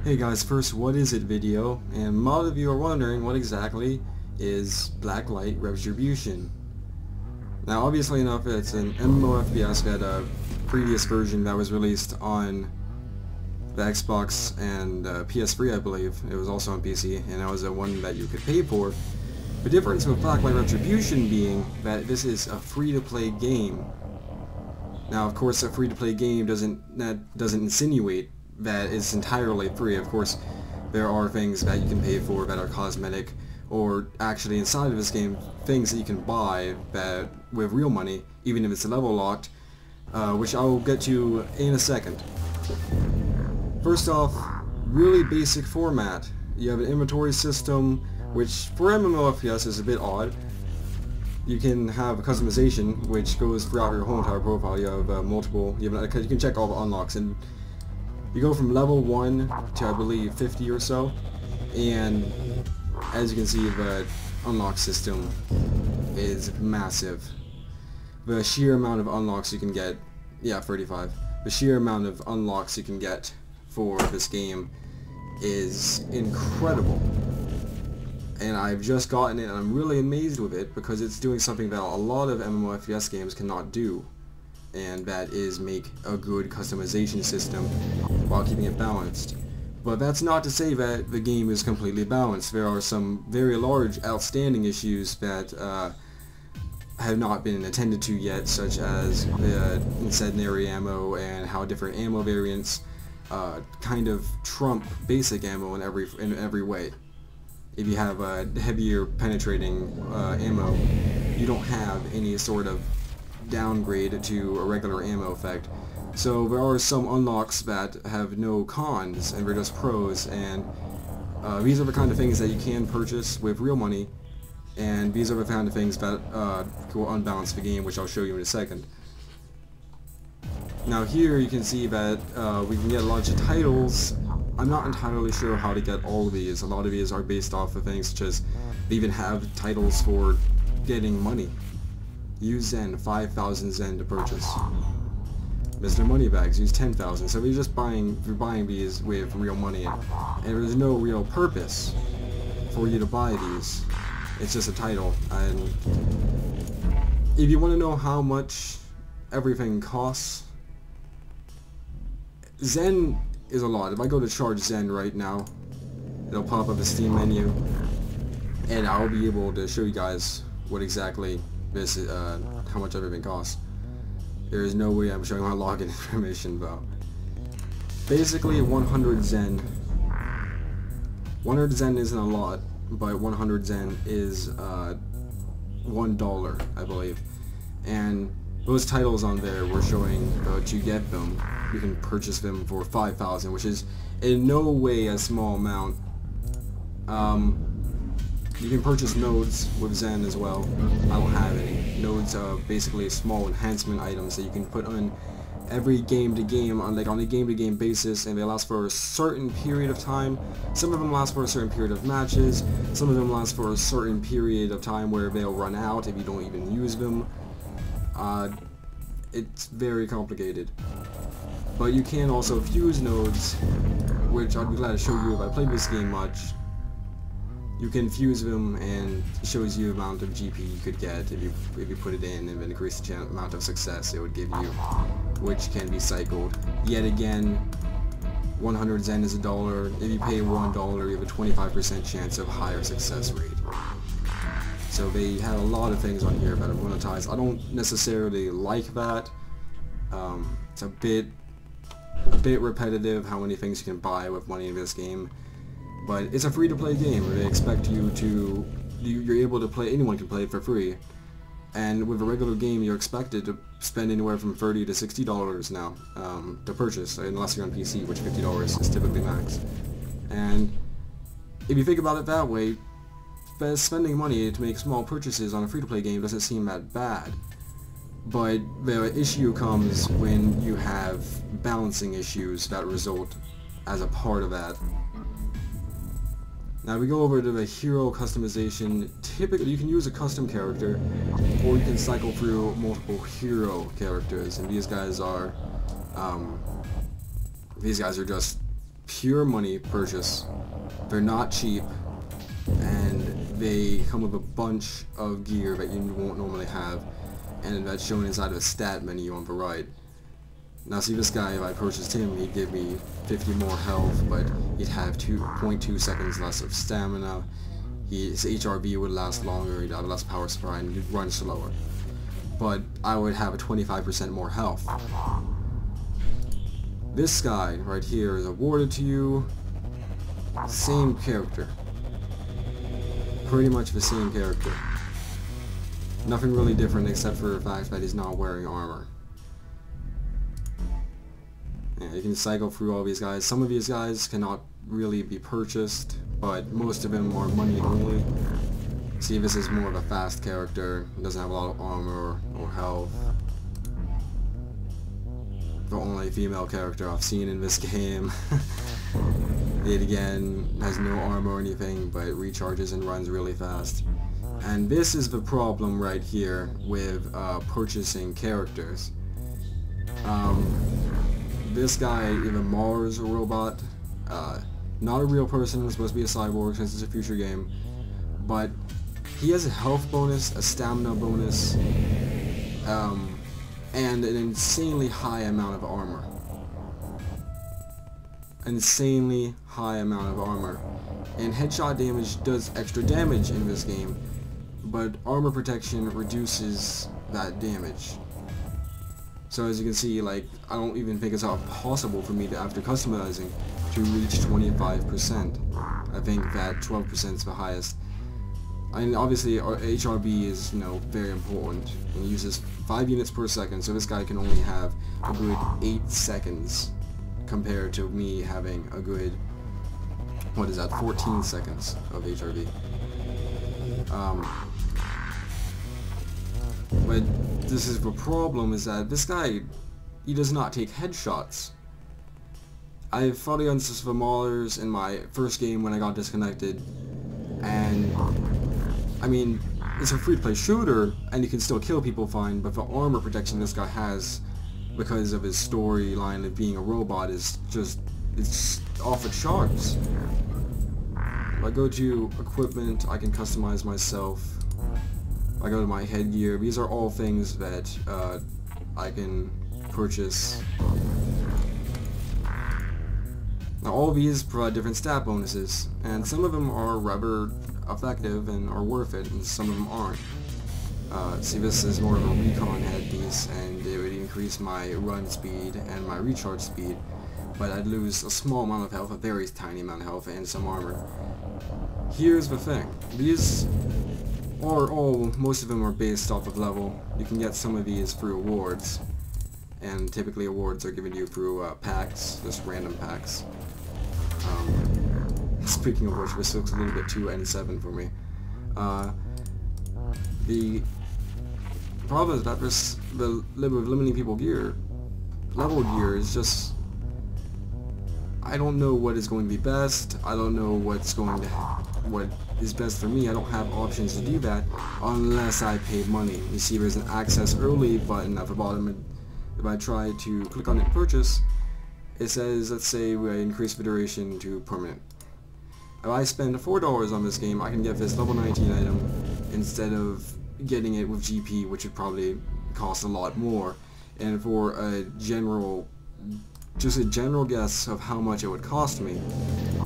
Hey guys, first what is it video, and a lot of you are wondering what exactly is Blacklight Retribution. Now obviously enough, it's an MMOFPS that a previous version that was released on the Xbox and PS3 I believe. It was also on PC, and that was the one that you could pay for. The difference with Blacklight Retribution being that this is a free-to-play game. Now of course a free-to-play game doesn't insinuate that it's entirely free. Of course, there are things that you can pay for that are cosmetic, or actually inside of this game, things that you can buy that with real money, even if it's level locked, which I will get to in a second. First off, really basic format. You have an inventory system, which for MMOFPS is a bit odd. You can have a customization, which goes throughout your whole entire profile. You have you can check all the unlocks, and you go from level 1 to I believe 50 or so, and as you can see, the unlock system is massive. The sheer amount of unlocks you can get, 35. The sheer amount of unlocks you can get for this game is incredible. And I've just gotten it and I'm really amazed with it because it's doing something that a lot of MMOFPS games cannot do. And that is make a good customization system while keeping it balanced. But that's not to say that the game is completely balanced. There are some very large outstanding issues that have not been attended to yet, such as the incendiary ammo and how different ammo variants kind of trump basic ammo in every way. If you have a heavier penetrating ammo, you don't have any sort of downgrade to a regular ammo effect. So there are some unlocks that have no cons and they're just pros, and these are the kind of things that you can purchase with real money, and these are the kind of things that will unbalance the game, which I'll show you in a second. Now here you can see that we can get a bunch of titles. I'm not entirely sure how to get all of these. A lot of these are based off of things such as they even have titles for getting money. Use Zen, 5,000 Zen to purchase. Mr. Moneybags, use 10,000. So you're buying these with real money, and there's no real purpose for you to buy these. It's just a title. And if you want to know how much everything costs, Zen is a lot. If I go to charge Zen right now, it'll pop up a Steam menu, and I'll be able to show you guys what exactly this is, how much everything costs. There is no way I'm showing my login information though. Basically 100 Zen. 100 Zen isn't a lot, but 100 Zen is $1, I believe. And those titles on there were showing to get them, you can purchase them for 5,000, which is in no way a small amount. You can purchase nodes with Zen as well. I don't have any. Nodes are basically small enhancement items that you can put on every game-to-game, on a game-to-game basis, and they last for a certain period of time. Some of them last for a certain period of matches. Some of them last for a certain period of time where they'll run out if you don't even use them. It's very complicated. But you can also fuse nodes, which I'd be glad to show you if I played this game much. You can fuse them, and it shows you the amount of GP you could get if you put it in, and then increase the amount of success it would give you, which can be cycled. Yet again, 100 Zen is $1. If you pay $1, you have a 25% chance of higher success rate. So they have a lot of things on here that are monetized. I don't necessarily like that. It's a bit repetitive how many things you can buy with money in this game. But it's a free-to-play game where they expect you to, you're able to play, anyone can play it for free. And with a regular game, you're expected to spend anywhere from $30 to $60 now to purchase, unless you're on PC, which $50 is typically max. And if you think about it that way, spending money to make small purchases on a free-to-play game doesn't seem that bad. But the issue comes when you have balancing issues that result as a part of that. Now we go over to the hero customization. Typically you can use a custom character, or you can cycle through multiple hero characters, and these guys are just pure money purchase. They're not cheap, and they come with a bunch of gear that you won't normally have, and that's shown inside of a stat menu on the right. Now see, this guy, if I purchased him, he'd give me 50 more health, but he'd have 2.2 seconds less of stamina. His HRV would last longer, he'd have less power supply, and he'd run slower. But I would have a 25% more health. This guy right here is awarded to you. Same character. Pretty much the same character. Nothing really different except for the fact that he's not wearing armor. Yeah, you can cycle through all these guys. Some of these guys cannot really be purchased, but most of them are money only. See, this is more of a fast character. He doesn't have a lot of armor or health. The only female character I've seen in this game. It again has no armor or anything, but recharges and runs really fast. And this is the problem right here with purchasing characters. This guy, even Mars, a robot, not a real person, supposed to be a cyborg since it's a future game, but he has a health bonus, a stamina bonus, and an insanely high amount of armor. Insanely high amount of armor. And headshot damage does extra damage in this game, but armor protection reduces that damage. So as you can see, like, I don't even think it's possible for me to, after customizing, to reach 25%. I think that 12% is the highest. And obviously our HRB is, you know, very important. And it uses 5 units per second, so this guy can only have a good 8 seconds compared to me having a good, what is that, 14 seconds of HRB. But this is the problem, is that this guy, he does not take headshots. I fought against the Maulers in my first game when I got disconnected, and I mean, it's a free-to-play shooter, and you can still kill people fine, but the armor protection this guy has, because of his storyline of being a robot, is just, it's off the charts. If I go to equipment, I can customize myself. I go to my headgear. These are all things that I can purchase. Now all of these provide different stat bonuses, and some of them are rather effective and are worth it, and some of them aren't. See, this is more of a recon headpiece, and it would increase my run speed and my recharge speed, but I'd lose a small amount of health, a very tiny amount of health, and some armor. Here's the thing. These are all, most of them are based off of level. You can get some of these through awards, and typically awards are given to you through packs, just random packs. Speaking of which, this looks a little bit too N7 for me. The problem is that the limiting people gear, level gear is just, I don't know what is going to be best. I don't know what is best for me. I don't have options to do that unless I pay money. You see, there's an access early button at the bottom. If I try to click on it and purchase, it says, let's say we increase the duration to permanent. If I spend $4 on this game, I can get this level 19 item instead of getting it with GP, which would probably cost a lot more. And for a general, just a general guess of how much it would cost me,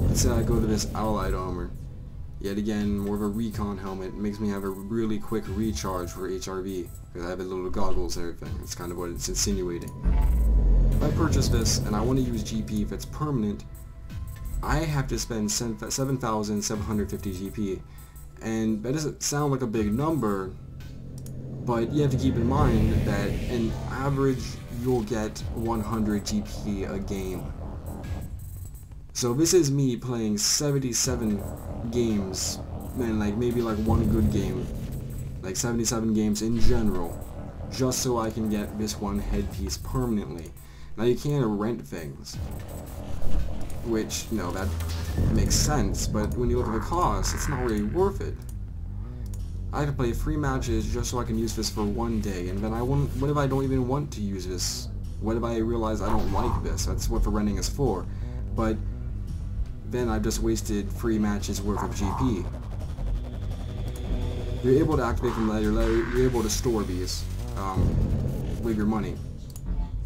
let's say I go to this Allied armor. Yet again, more of a recon helmet. It makes me have a really quick recharge for HRV, because I have the little goggles and everything. That's kind of what it's insinuating. If I purchase this and I want to use GP if it's permanent, I have to spend 7,750 GP, and that doesn't sound like a big number, but you have to keep in mind that in average you'll get 100 GP a game. So this is me playing 77 games, and like maybe like one good game, like 77 games in general, just so I can get this one headpiece permanently. Now you can't rent things, which, you know, that makes sense, but when you look at the cost, it's not really worth it. I have to play 3 matches just so I can use this for one day, and then what if I don't even want to use this? What if I realize I don't like this? That's what the renting is for. But then I've just wasted 3 matches worth of GP. You're able to activate from ladder, you're able to store these with your money,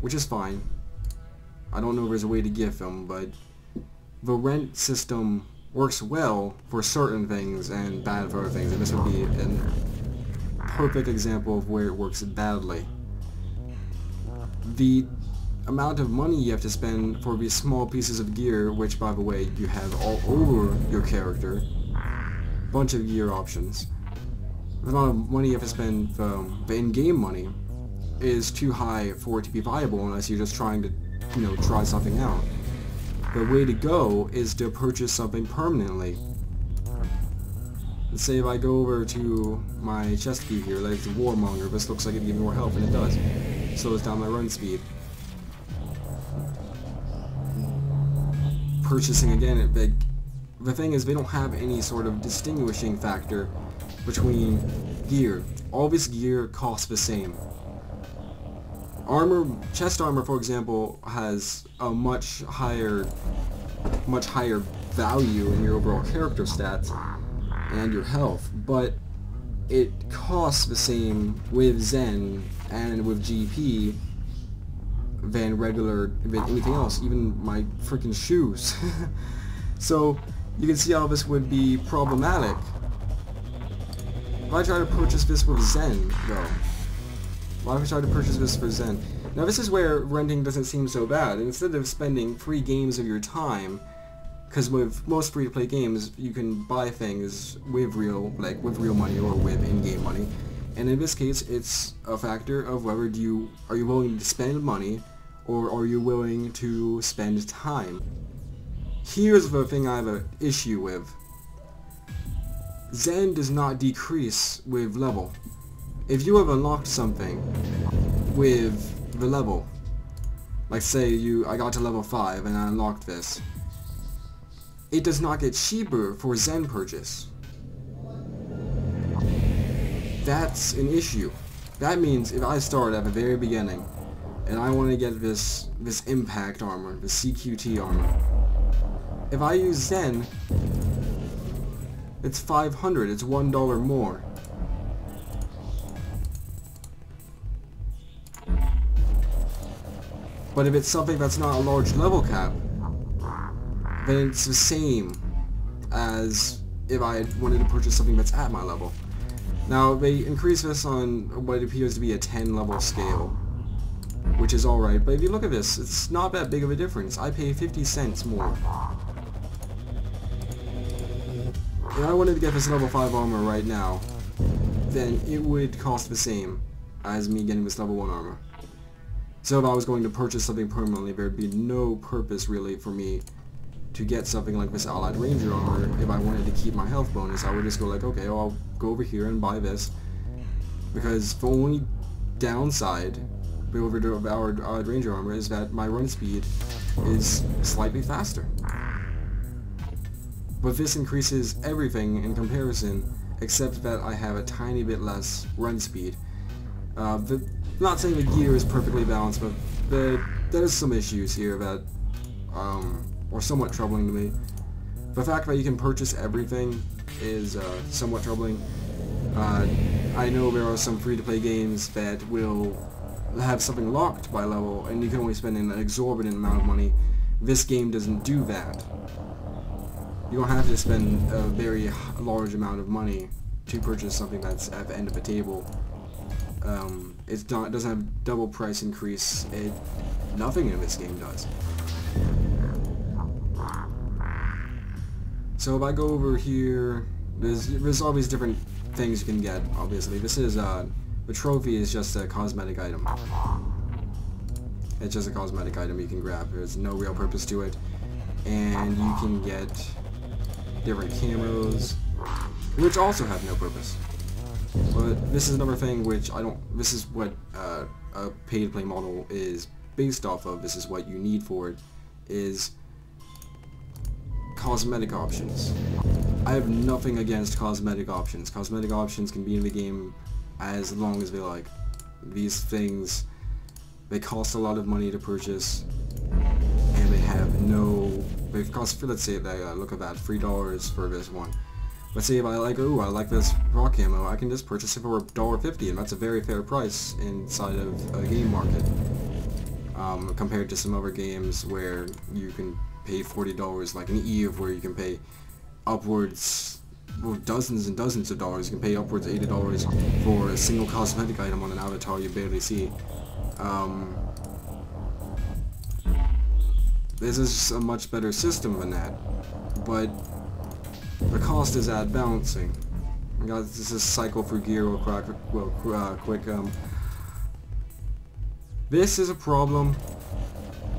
which is fine. I don't know if there's a way to gift them, but the rent system works well for certain things and bad for other things, and this would be a perfect example of where it works badly. The amount of money you have to spend for these small pieces of gear, which by the way you have all over your character, bunch of gear options, the amount of money you have to spend, the in-game money, is too high for it to be viable unless you're just trying to, try something out. The way to go is to purchase something permanently. Let's say if I go over to my chest key here, like the Warmonger, this looks like it'd give me more health, and it does. Slows down my run speed. Purchasing again, the thing is they don't have any sort of distinguishing factor between gear. All this gear costs the same. Armor, chest armor for example, has a much higher value in your overall character stats and your health, but it costs the same with Zen and with GP than anything else, even my freaking shoes. So you can see how this would be problematic. If I try to purchase this with Zen, though, why would I try to purchase this for Zen? Now this is where renting doesn't seem so bad. Instead of spending 3 games of your time, because with most free-to-play games you can buy things with real money or with in-game money, and in this case it's a factor of whether are you willing to spend money or are you willing to spend time. Here's the thing I have an issue with. Zen does not decrease with level. If you have unlocked something with the level, like say I got to level 5 and I unlocked this, it does not get cheaper for Zen purchase. That's an issue. That means if I start at the very beginning and I want to get this impact armor, the CQT armor, if I use Zen, it's $500, it's $1 more. But if it's something that's not a large level cap, then it's the same as if I wanted to purchase something that's at my level. Now, they increase this on what appears to be a 10 level scale, which is alright, but if you look at this, it's not that big of a difference. I pay 50 cents more. If I wanted to get this level 5 armor right now, then it would cost the same as me getting this level 1 armor. So if I was going to purchase something permanently, there'd be no purpose really for me to get something like this Allied Ranger armor. If I wanted to keep my health bonus, I would just go like, okay, well, I'll go over here and buy this. Because the only downside over the Allied Ranger armor is that my run speed is slightly faster. But this increases everything in comparison, except that I have a tiny bit less run speed. I'm not saying the gear is perfectly balanced, but there's some issues here that are somewhat troubling to me. The fact that you can purchase everything is somewhat troubling. I know there are some free-to-play games that will have something locked by level, and you can only spend an exorbitant amount of money. This game doesn't do that. You don't have to spend a very large amount of money to purchase something that's at the end of the table. It doesn't have double price increase. Nothing in this game does. So if I go over here, there's all these different things you can get. Obviously, this is the trophy is just a cosmetic item. It's just a cosmetic item you can grab. There's no real purpose to it, and you can get different camos, which also have no purpose. But this is another thing which this is what a pay-to-play model is based off of. This is what you need for it, is cosmetic options. I have nothing against cosmetic options. Cosmetic options can be in the game as long as they like. These things, they cost a lot of money to purchase, and they have no But if it costs, let's say that look at that, $3 for this one. Let's say if I like, ooh, I like this rock camo, I can just purchase it for $1.50, and that's a very fair price inside of a game market. Compared to some other games where you can pay $40, like an EVE, where you can pay upwards, well, dozens and dozens of dollars. You can pay upwards of $80 for a single cosmetic item on an avatar you barely see. This is a much better system than that, but the cost is at balancing. Guys, this is cycle for gear real quick. This is a problem.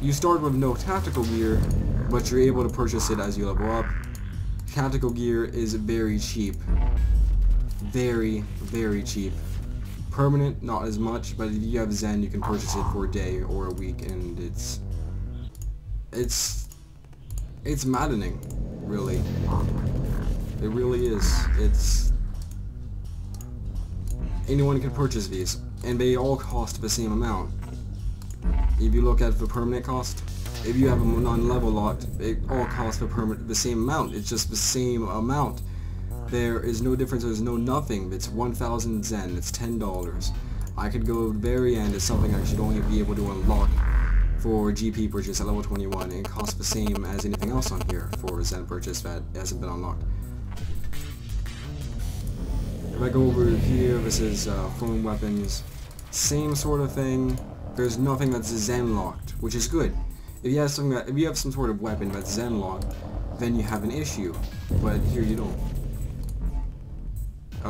You start with no tactical gear, but you're able to purchase it as you level up. Tactical gear is very cheap. Very, very cheap. Permanent, not as much, but if you have Zen, you can purchase it for a day or a week, and it's maddening, really. It really is. Anyone can purchase these, and they all cost the same amount. If you look at the permanent cost, if you have a non-level locked, it all costs the same amount. It's just the same amount. There is no difference. There's no nothing. It's 1,000 Zen. It's $10. I could go to the very end as something I should only be able to unlock for GP purchase at level 21, and it costs the same as anything else on here for Zen purchase that hasn't been unlocked. If I go over here, this is foam weapons. Same sort of thing. There's nothing that's Zen locked, which is good. If you have some sort of weapon that's Zen locked, then you have an issue. But here you don't.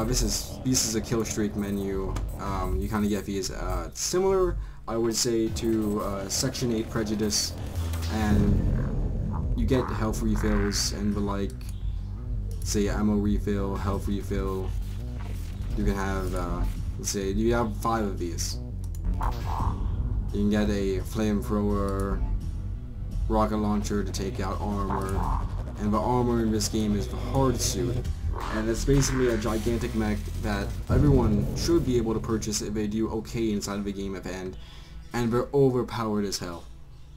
This is a kill streak menu. You kind of get these similar, I would say, to Section 8 Prejudice, and you get health refills and the like. Say ammo refill, health refill. You can have, let's say, you have 5 of these. You can get a flamethrower, rocket launcher to take out armor, and the armor in this game is the hard suit, and it's basically a gigantic mech that everyone should be able to purchase if they do okay inside of the game at the end, and they're overpowered as hell,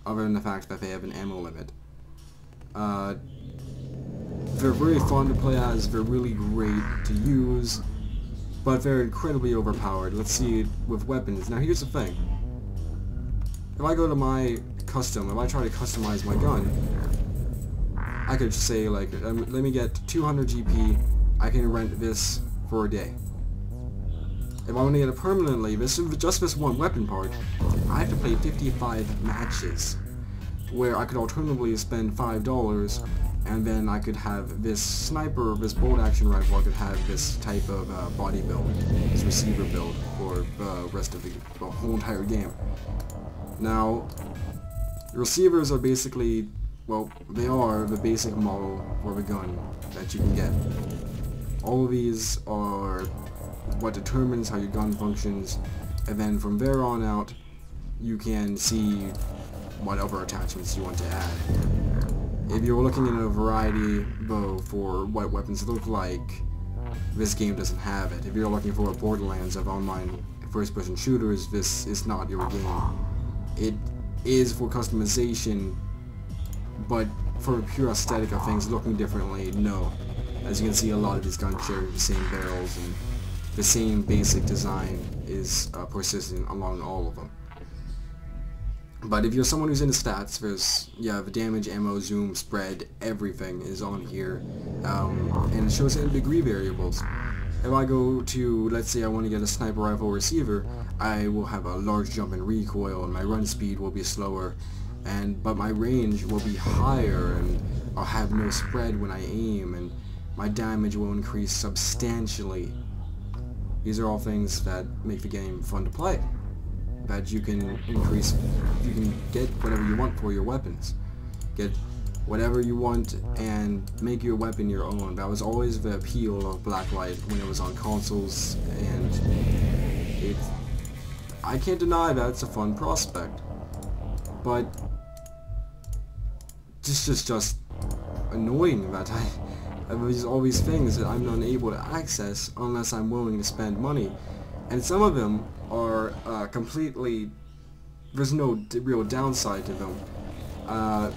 other than the fact that they have an ammo limit. They're very fun to play as, they're really great to use, but they're incredibly overpowered. Let's see with weapons. Now here's the thing. If I go to my custom, if I try to customize my gun, I could say like, let me get 200 GP, I can rent this for a day. If I want to get it permanently, just this one weapon part, I have to play 55 matches, where I could alternatively spend $5, and then I could have this sniper, this bolt action rifle, I could have this type of body build, this receiver build for the rest of the whole entire game. Now, receivers are basically, well, they are the basic model for the gun that you can get. All of these are what determines how your gun functions, and then from there on out, you can see what other attachments you want to add. If you're looking at a variety, though, for what weapons look like, this game doesn't have it. If you're looking for a Borderlands of online first-person shooters, this is not your game. It is for customization, but for pure aesthetic of things looking differently, no. As you can see, a lot of these guns share the same barrels, and the same basic design is persistent along all of them. But if you're someone who's into stats, there's, yeah, the damage, ammo, zoom, spread, everything is on here, and it shows it in degree variables. If I go to, let's say I want to get a sniper rifle receiver, I will have a large jump in recoil, and my run speed will be slower, but my range will be higher, and I'll have no spread when I aim, and my damage will increase substantially. These are all things that make the game fun to play. That you can increase, you can get whatever you want for your weapons. Get whatever you want and make your weapon your own. That was always the appeal of Blacklight when it was on consoles, and I can't deny that it's a fun prospect. But this is just annoying that all these things that I'm unable to access unless I'm willing to spend money. And some of them are completely, there's no real downside to them.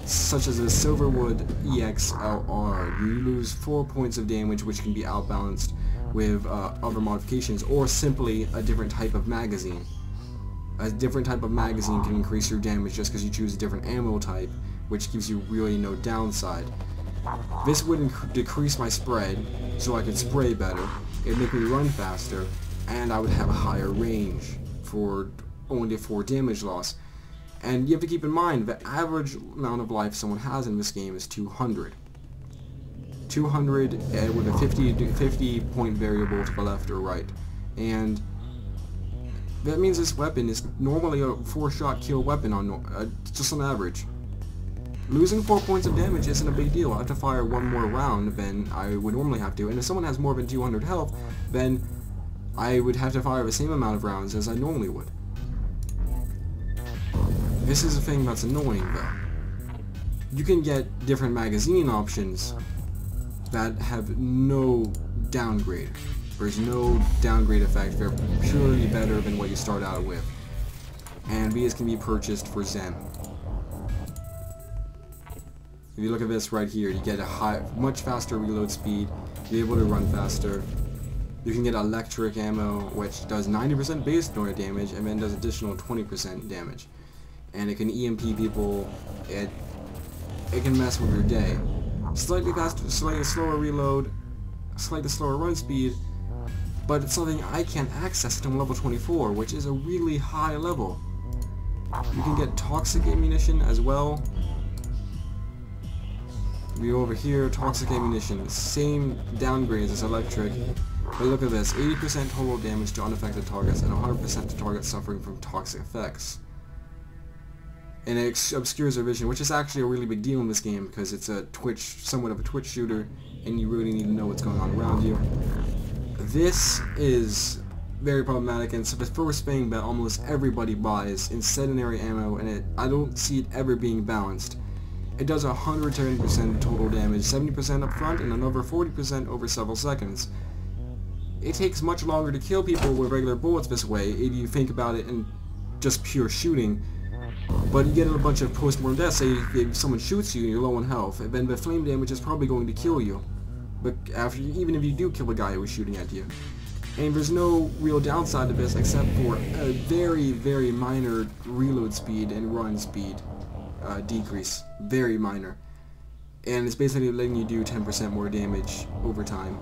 such as a Silverwood EXLR. You lose 4 points of damage, which can be outbalanced with other modifications, or simply a different type of magazine. A different type of magazine can increase your damage just because you choose a different ammo type, which gives you really no downside. This would decrease my spread, so I could spray better, it would make me run faster, and I would have a higher range for only 4 damage loss. And you have to keep in mind, the average amount of life someone has in this game is 200. 200 with a 50 point variable to the left or right. And that means this weapon is normally a 4-shot kill weapon on just on average. Losing 4 points of damage isn't a big deal. I have to fire 1 more round than I would normally have to. And if someone has more than 200 health, then I would have to fire the same amount of rounds as I normally would. This is a thing that's annoying though. You can get different magazine options that have no downgrade. There's no downgrade effect. They're purely better than what you start out with. And these can be purchased for Zen. If you look at this right here, you get a much faster reload speed, you're able to run faster. You can get electric ammo, which does 90% base door damage, and then does additional 20% damage. And it can EMP people, it can mess with your day. Slightly faster, slightly slower reload, slightly slower run speed, but it's something I can't access until level 24, which is a really high level. You can get toxic ammunition as well. We over here, toxic ammunition, same downgrades as electric, but look at this, 80% total damage to unaffected targets and 100% to targets suffering from toxic effects. And it obscures their vision, which is actually a really big deal in this game because it's a somewhat of a Twitch shooter, and you really need to know what's going on around you. This is very problematic, and it's the first thing that almost everybody buys in sedentary ammo, and I don't see it ever being balanced. It does 110% total damage, 70% up front, and another 40% over several seconds. It takes much longer to kill people with regular bullets this way, if you think about it in just pure shooting. But you get a bunch of post-mortem deaths. Say if someone shoots you and you're low on health, then the flame damage is probably going to kill you. But even if you do kill the guy who was shooting at you. And there's no real downside to this except for a very, very minor reload speed and run speed decrease. Very minor. And it's basically letting you do 10% more damage over time.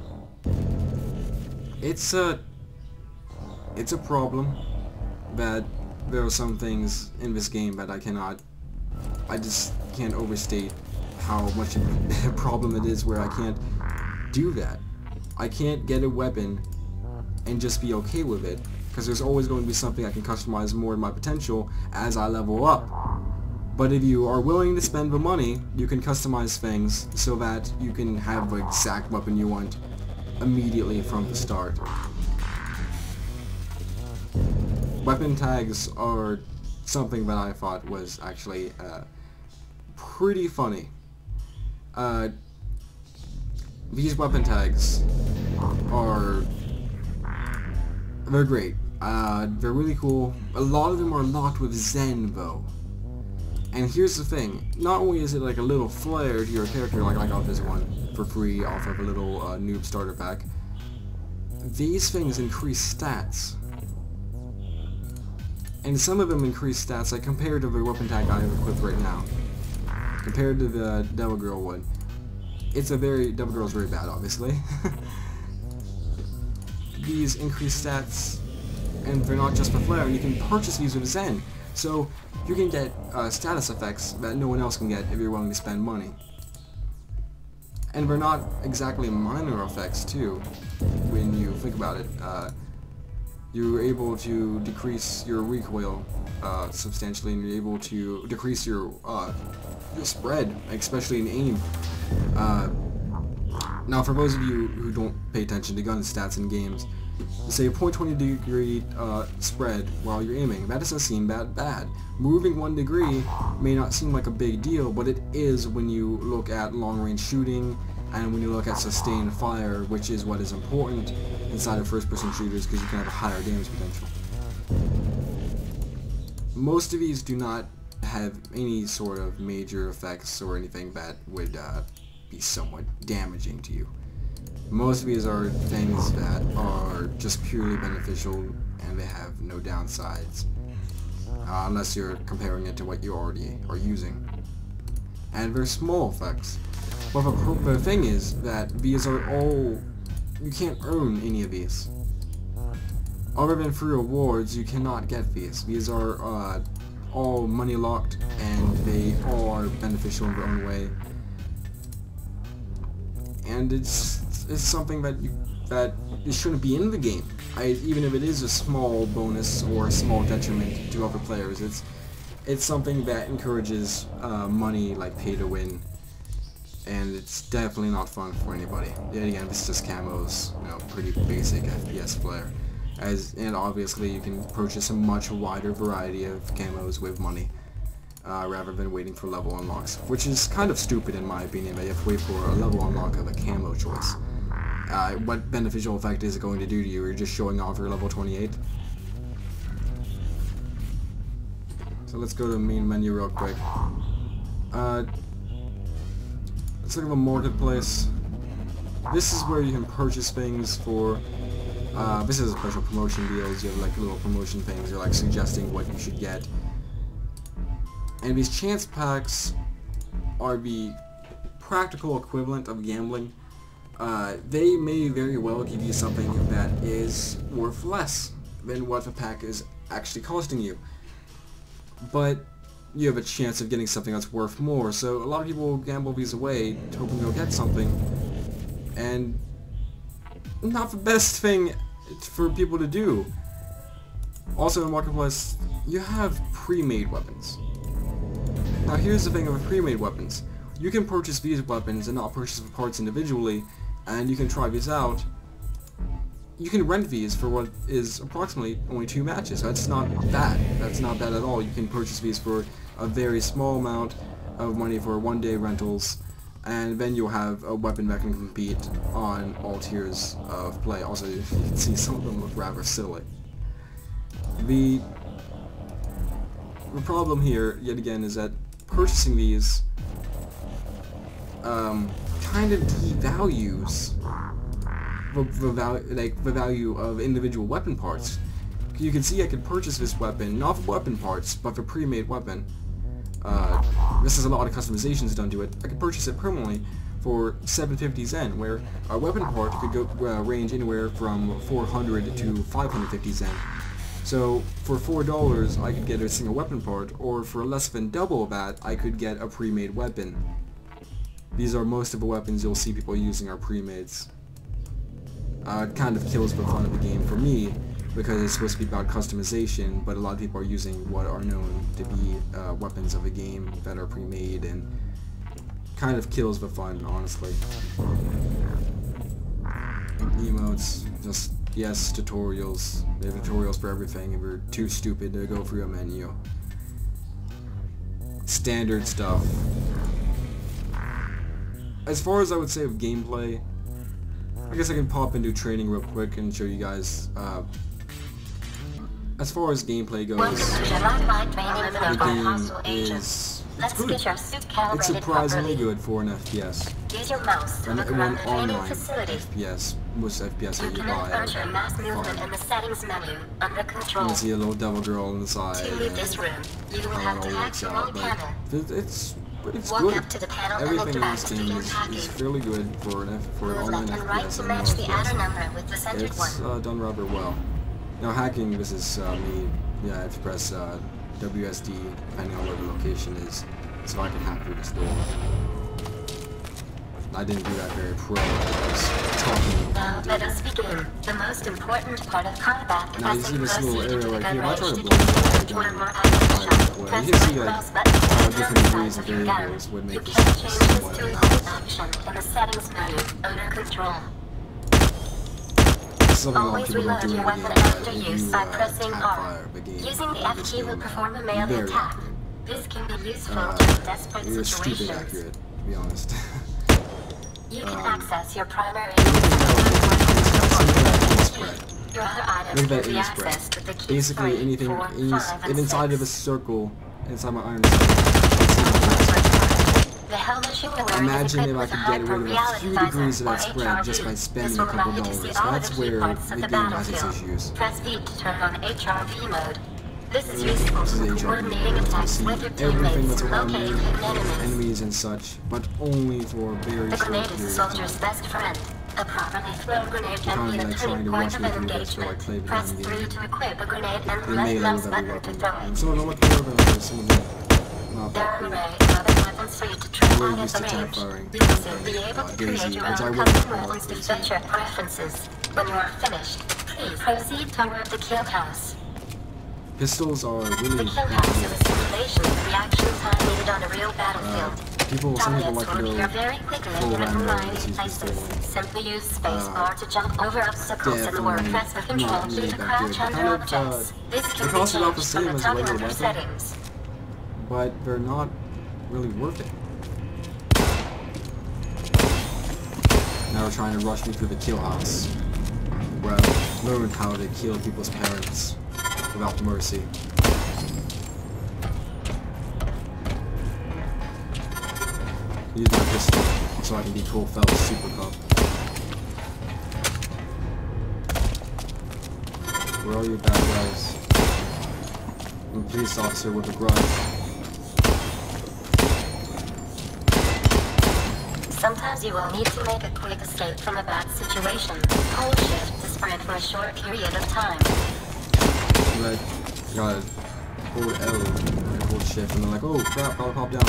It's a problem that there are some things in this game that I just can't overstate how much of a problem it is where I can't do that. I can't get a weapon and just be okay with it, because there's always going to be something I can customize more in my potential as I level up. But if you are willing to spend the money, you can customize things so that you can have the exact weapon you want immediately from the start. Weapon tags are something that I thought was actually pretty funny. These weapon tags they're great. They're really cool. A lot of them are locked with Zen though. And here's the thing, not only is it like a little flair to your character, like I got this one for free off of a little noob starter pack, these things increase stats. And some of them increase stats, like compared to the weapon tag I have equipped right now. Compared to the Devil Girl one. Devil Girl's very bad, obviously. These increase stats, and they're not just for flair, and you can purchase these with Zen. So you can get status effects that no one else can get if you're willing to spend money. And they're not exactly minor effects too, when you think about it. You're able to decrease your recoil substantially, and you're able to decrease your spread, especially in aim. Now, for those of you who don't pay attention to gun stats in games, say a 0.20 degree spread while you're aiming. That doesn't seem that bad. Moving 1 degree may not seem like a big deal, but it is when you look at long-range shooting and when you look at sustained fire, which is what is important inside of first-person shooters because you can have a higher damage potential. Most of these do not have any sort of major effects or anything that would be somewhat damaging to you. Most of these are things that are just purely beneficial and they have no downsides, unless you're comparing it to what you already are using. And they're small effects. But the thing is that these are all, you can't earn any of these. Other than through rewards, you cannot get these. These are all money locked, and they all are beneficial in their own way. And it's something that it shouldn't be in the game. Even if it is a small bonus or a small detriment to other players, it's something that encourages money, like pay to win, and it's definitely not fun for anybody. Yet again, this is just camos, you know, pretty basic FPS player. And obviously you can purchase a much wider variety of camos with money, rather than waiting for level unlocks, which is kind of stupid in my opinion, that you have to wait for a level unlock of a camo choice. What beneficial effect is it going to do to you? You're just showing off your level 28. So let's go to the main menu real quick. Let's look at the marketplace. This is where you can purchase things for. This is a special promotion deals. You have like little promotion things. You're like suggesting what you should get. And these chance packs are the practical equivalent of gambling. They may very well give you something that is worth less than what the pack is actually costing you. But you have a chance of getting something that's worth more. So a lot of people gamble these away, hoping they'll get something. And not the best thing for people to do. Also in Marketplace, you have pre-made weapons. Now here's the thing with pre-made weapons. You can purchase these weapons and not purchase the parts individually, and you can try these out. You can rent these for what is approximately only 2 matches. That's not bad. That's not bad at all. You can purchase these for a very small amount of money for 1-day rentals, and then you'll have a weapon that can compete on all tiers of play. Also, you can see some of them look rather silly. The problem here, yet again, is that purchasing these kind of devalues the value of individual weapon parts. You can see I could purchase this weapon, not for weapon parts, but for pre-made weapon. This has a lot of customizations done to it. I could purchase it permanently for 750 Zen, where a weapon part could go range anywhere from 400 to 550 Zen. So for $4 I could get a single weapon part, or for less than double that I could get a pre-made weapon. These are most of the weapons you'll see people using are pre-mades. It kind of kills the fun of the game for me, because it's supposed to be about customization, but a lot of people are using what are known to be weapons of the game that are pre-made, and kind of kills the fun, honestly. Emotes, just, yes, tutorials. They have tutorials for everything if you're too stupid to go through a menu. Standard stuff. As far as I would say of gameplay, I guess I can pop into training real quick and show you guys. As far as gameplay goes, the game is good. It's surprisingly good for an FPS. And one online FPS, most FPS that you buy are fun. You see a little devil girl on the side and how it all works out, but it's good. Everything in this game is fairly good for an online FPS and FPS. It's done rather well. Now hacking, this is me. Yeah, I have to press WSD depending on where the location is, so I can hack through this door. I didn't do that very pro. I was talking. Let us begin. The most important part of combat. Now you see this little area right here. If I try to blow it down, you can see that different degrees of variables would make this somewhat something a lot of people don't do in the game, but if you fire the game, using the F2 will perform a melee attack. This can be useful in desperate you're situations. stupid accurate, to be honest. You can access your primary your other items look at that can be aim spread. accessed with the keys Basically 3, anything 4, 5, and inside 6. of a circle inside my iron sight. The helmet you wear Imagine is if I equipped could with get rid of a hyper-reality few visor degrees of that or spread just by HRV. spending This a will couple allow you to see dollars. all That's the key where parts the of the game has its battlefield. issues. Press V to turn on HRV mode. This is useful This is for HRV. coordinating You attacks see with your everything that's teammates and around me, locating enemies. enemies and such, but only for a very The short grenade is a period of soldier's time. best friend. A properly thrown grenade You're can be kinda a like trying turning to point rush of me through this to like engagement. play the Press game 3 to equip a grenade and They left made mouse every button to weapon. throw it. So I don't look over for some of them. Not There that are cool. arrays of other weapons for you to try We're out at used the to range. firing. You will be able to Daisy, create your which I own wouldn't custom call weapons to Daisy. fit your preferences. When you are finished, please proceed toward the kill house. Pistols are The really kill house is a simulation of reaction time needed on a real battlefield. some people Targets like to will go appear very quickly full in different random lines as and he's places. pistoling. Simply use spacebar to jump over obstacles in the war. Definitely Press the control not key really to that crouch good. under Kind of, objects. This they can be cost about the changed from same the as a top regular under weapon. settings. but they're not really worth it. Now they're trying to rush me through the kill house, where I've learned how to kill people's parents without mercy. Use my pistol so I can be Cool Fella's Super Cup. Where are you bad guys? I'm a police officer with a grudge. Sometimes you will need to make a quick escape from a bad situation. Hold shift to sprint for a short period of time. Like, gotta hold L and hold shift, and they're like, oh crap, I'll pop down.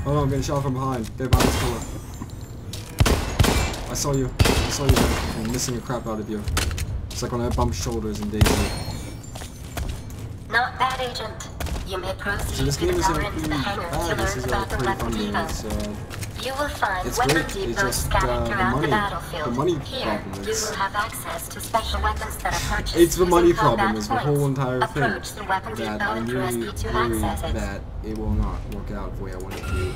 Oh no, I'm getting shot from behind. Get behind this pillar. I saw you there. I'm missing the crap out of you. It's like when I bumped shoulders in Daisy. Not bad, Agent. You may proceed So this to game the isn't tower into the really hangar bad. to This learn is a about the pretty weapon fun game. depot. You will find It's weapon great. It's depots just scattered the throughout the money. battlefield. The money Here, problem you is. will have access to special weapons that are purchased It's the using money combat problem is the points. whole entire thing. Approach the weapon That depot I'm and press really E to worried access it. that it will not work out the way I want it to.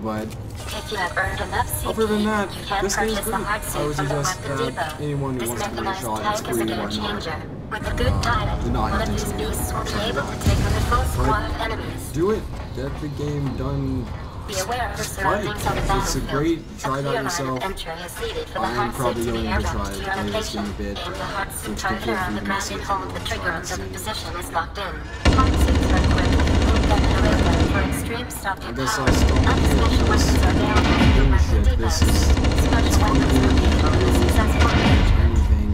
But If you have earned enough other than CP, that, you can this game's purchase the great. hard I suit would from the suggest weapon that depot. anyone who This wants to give it a mechanized shot, it's tank is free, a why game not? changer. With a good pilot, do not one have of to these engineer. beasts will be Check it able out. to take on a full squad But of enemies. do it. Get the game done. Be aware of the Right. surroundings on the It's a battlefield. great, try it out clear line yourself. of entry is needed for the I'm hard probably suit to be going to try airborne to to your play this game location. a bit, Aim the hard suit which target can around the feel ground free and to hold the message trigger me. until the position is locked in. Hard suits are equipped with movement and railgun for extreme stopping I guess power. I'll stop Other here. special weapons are available at the weapon Shit, this depots. is Special weapons completed with a successful engagement. anything.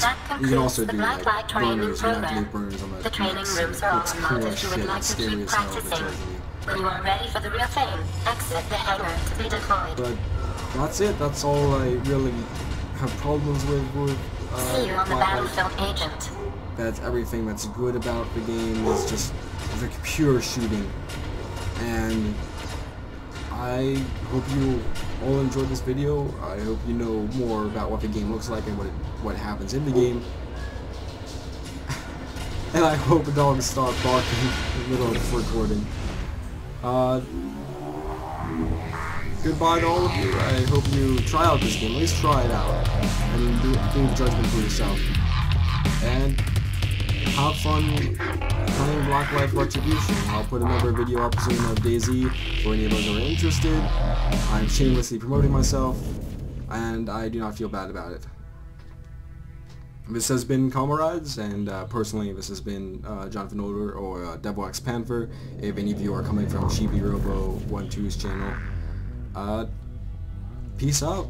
That You can also concludes the do like Blacklight training burners and program. activate burners on the The training necks. rooms are all It's cool unlocked as if you would shit. like It's to scary keep as hell if it practicing. tells me. When you are ready for the real thing, exit the hangar to be deployed. But that's it. That's all I really have problems with See you on the Blacklight. battlefield, Agent. That's everything that's good about the game is just the pure shooting. And I hope you all enjoyed this video. I hope you know more about what the game looks like and what happens in the game. And I hope the dogs stop barking in the middle of this recording. Goodbye to all of you. I hope you try out this game. At least try it out. And do the judgment for yourself. And have fun playing Blacklight Retribution. I'll put another video up soon of Daisy for any of those who are interested. I'm shamelessly promoting myself, and I do not feel bad about it. This has been Comrades, and personally this has been Jonathan Older or Devil X Panther. If any of you are coming from Chibi Robo 12's channel, peace out.